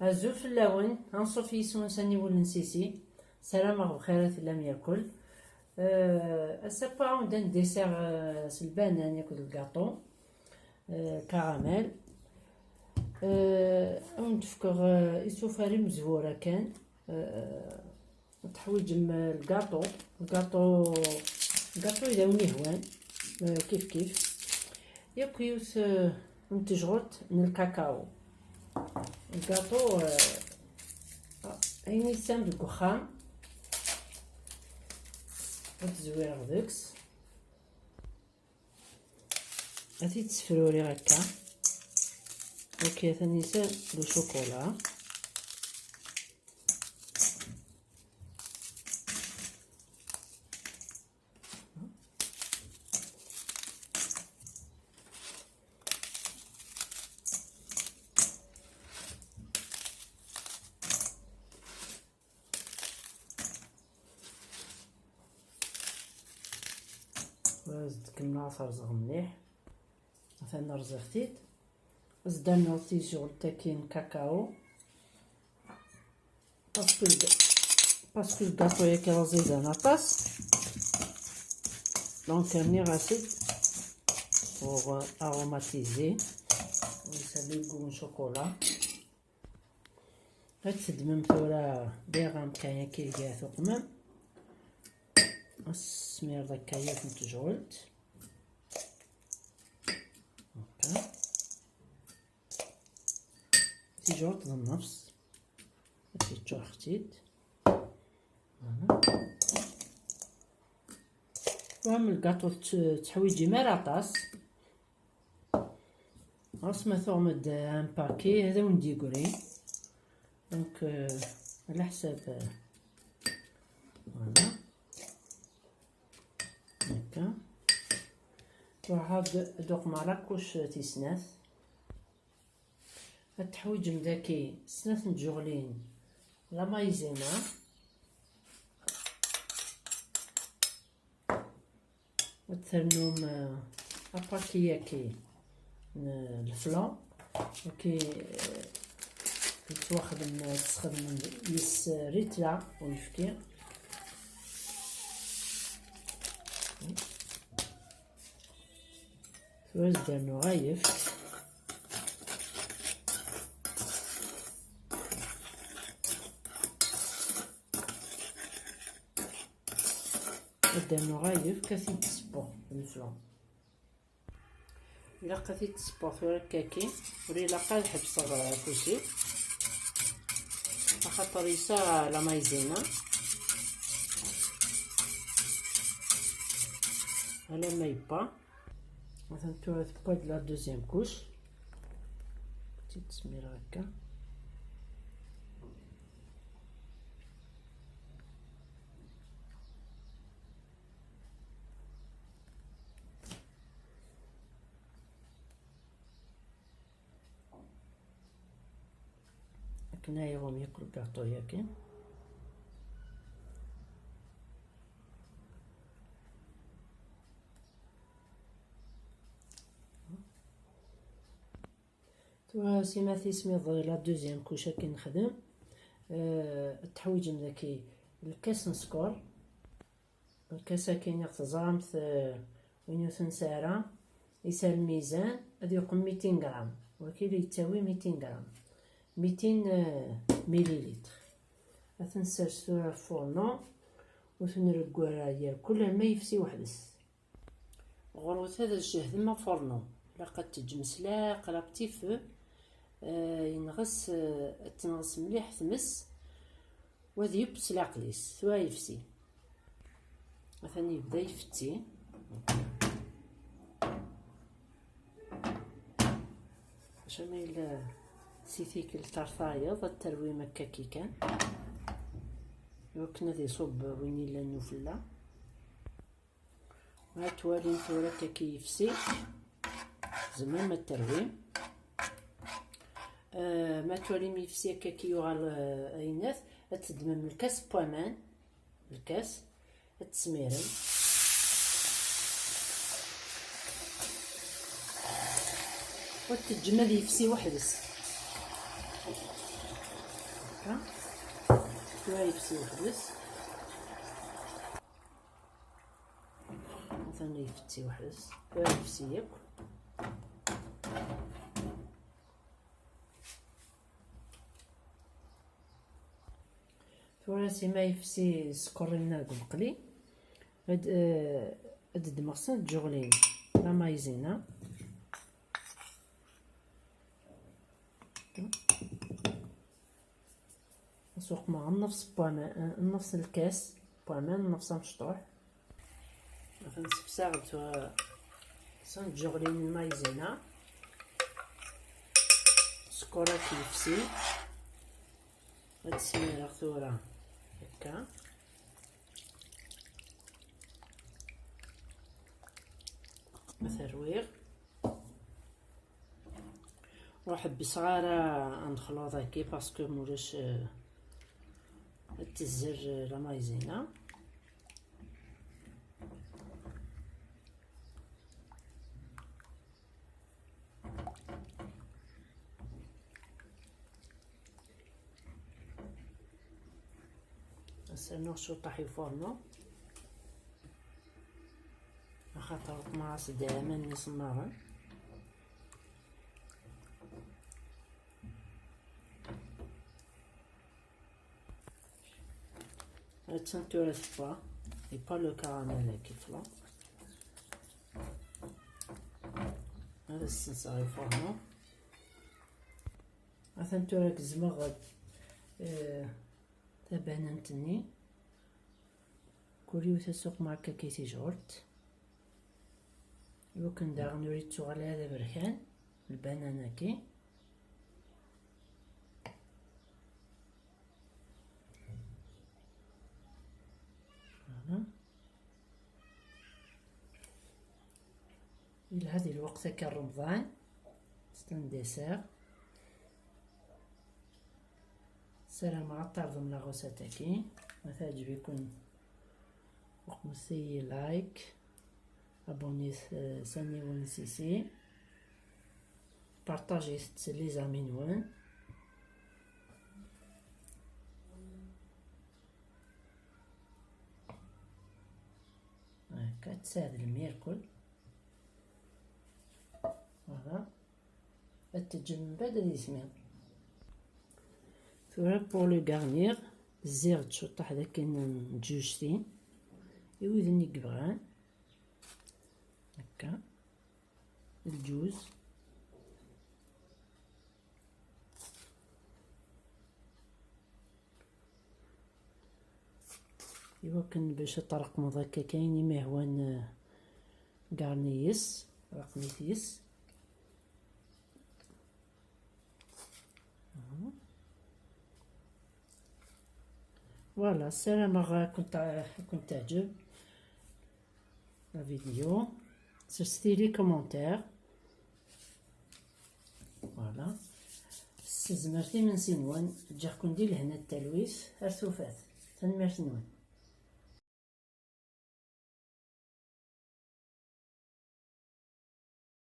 الزول في اللون هنصوف يسون سني ولنسيسي سلام بخيرات لم ياكل. السبا عندنا ديسير سلبانان ياكل الكاطو كراميل. ونتفكر يسوفاري مزهورة كان تحويج الكاطو الكاطو يداوني هوان كيف ياكيوس نتجغط من الكاكاو الكاطو عيني سام ديك وخام وتزوير غدكس هاتي تسفروري هكا اوكي ثاني سام دو شوكولا زدت الناصر رزغ مليح مثلا رزغتيت زدنا تيجو تاكين كاكاو باسكو الكاطو ياكي رزيزة نطاس دونك راني غاسد بوغ اروماتيزي ونسالي كون شوكولا غتسدمم ثورا بيغام كاين كي كاع ثقمم السمير دكايا نتجولت هكا تيجولت بالنفس تيجور ختيت وهم الكاطو تحويجي مراطاس اسمه ثومد ان باكي هذا ونديكوري دونك على حساب فوالا هكا واحد دوق مراكش تيسناث التحويج مداكي سناث نتجغلين لا مايزينا وترنوم اباكياكي الفلان وكي يتواخدم تستخدم يس ريتلا ونفكي ثوز دانو غايف دانو غايف كاثي تسبو الفلان إلا قاثي تسبو ثورا كاكي ولي لاقا يحبس كلشي خاطر يسا لا مايزينا على ما يبا مثلا تبقى لا دوزيام كوش بتيت تسمير هكا هنايا هم ياكلو كاطو ياكي توا سيما تيسميض لا دوزيام كوش كي نخدم التحويج مذاكي الكاس نسكر الكاسة كاين تزرمت وين يثنسارة يسال الميزان هادي يقوم 200 غرام وكيلو يتساوي 200 غرام 200 مليلتر اثنساج ثورة فورنو وثنرقوها ديال كل ما يفسي وحدس غروت هذا الجهد ما فورنو لا قد تجمس لا قلبتي فو ينغس تنغس مليح تمس وذي يبس العقليس ثوا يفسي مثلا يبدا يفتي عشان ما يلا سيثيك الترثايض التروي مكا كي كان وكنا ذي صب وين يلا النوفلا وهاتوالي نتورا كي يفسي زمان ما التروي ما توالي ميفسي كي يغال ايناث تدمم الكاس بوامان الكاس تسميرن وتجمد يفسي وحدس هكا شويه يفسي وحدس مثلا يفتي وحدس شويه يفسي ياك ثوراسي ما يفسي سكورينا قلقلي هاد دمغسن جوغلين لا مايزينا نسوق مع نفس بوامان نفس الكاس بوامان نفس مشطوح مثلا نسفساغ سن جوغلين المايزينا سكورا كيفسي هاد السميرة ثورة هكا مثرويغ وحبي صغارة ندخلو ذاكي باسكو مولاش تزر لا مايزينا نستناو شو طاح يفورنو خاطر القماص دائما يسمرن هاد تنتورة فوا اي با لو كراميل كيفلا هذا السنسار يفورنو تنتورة كزمغ تباننتني كوريو تسوق ماركة كيتي جورت يمكن داغ نريد تغلي هذا بركان البنانة كي إلى هذه الوقت كان رمضان ستان ديسير السلام عطر ضمن غوساتكي ما تعجبكم وقمسي لايك abonnez ساني ونسيسي بارطاجي لي زامي نوان هكا تساعد الميركل فوالا التجمع بدري يسمع ثورا بور لو غارنير الزيغ تشطح داك كاين جوجتين يوذني كبغان هكا الجوز يمكن باش طرقمو هكا كاين ما هو غارنيس رقميتيس فوالا. السلامة كنت تعجب لا فيديو سرستي لي كومونتير فوالا. استزمرتي من سنوان جاكم دير لهنا التلويث هرتوفات تنميرت نوان.